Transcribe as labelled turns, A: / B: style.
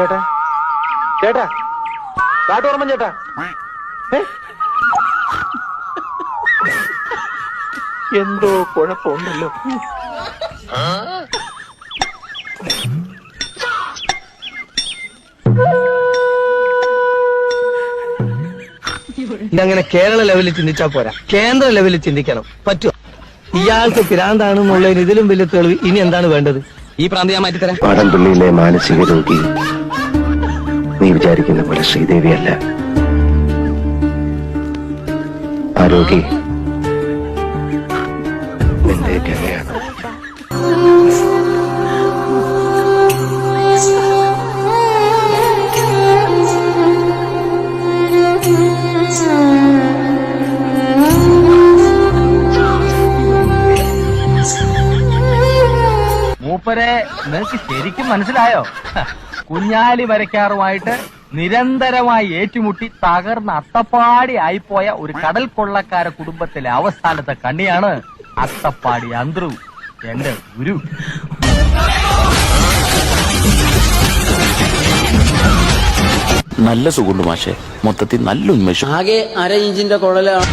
A: ചേട്ടാ ചേട്ടാ കാട്ടോർമ്മൻ ചേട്ടാ, എന്തോ കുഴപ്പമുണ്ടല്ലോ.
B: ഇതങ്ങനെ കേരള ലെവലിൽ ചിന്തിച്ചാ പോരാ, കേന്ദ്ര ലെവലിൽ ചിന്തിക്കണം. പറ്റുമോ? ഇയാൾക്ക് പിരാന്താണെന്നുള്ളതിന് ഇതിലും വലിയ തെളിവ് ഇനി എന്താണ് വേണ്ടത്? ഈ പ്രാന്തി ഞാൻ മാറ്റിത്തരാം.
C: പാടംപള്ളിയിലെ മാനസിക രോഗി നീ വിചാരിക്കുന്ന പോലെ ശ്രീദേവിയല്ല. ആ രോഗി നിന്റെ ഗംഗയാണ്.
D: മൂപ്പരെ നിനക്ക് ശരിക്കും മനസ്സിലായോ? കുഞ്ഞാലി വരയ്ക്കാറുമായിട്ട് നിരന്തരമായി ഏറ്റുമുട്ടി തകർന്ന് അത്തപ്പാടി ആയിപ്പോയ ഒരു കടൽ കൊള്ളക്കാര കുടുംബത്തിലെ അവസാനത്തെ കണ്ണിയാണ് അത്തപ്പാടി അന്ത്രു, എന്റെ ഗുരു.
E: നല്ല സുഖമുണ്ട് മാഷെ, മൊത്തത്തിൽ നല്ല ഉന്മേഷം.
F: ആകെ 1/2 ഇഞ്ചിന്റെ കുഴലാണ്.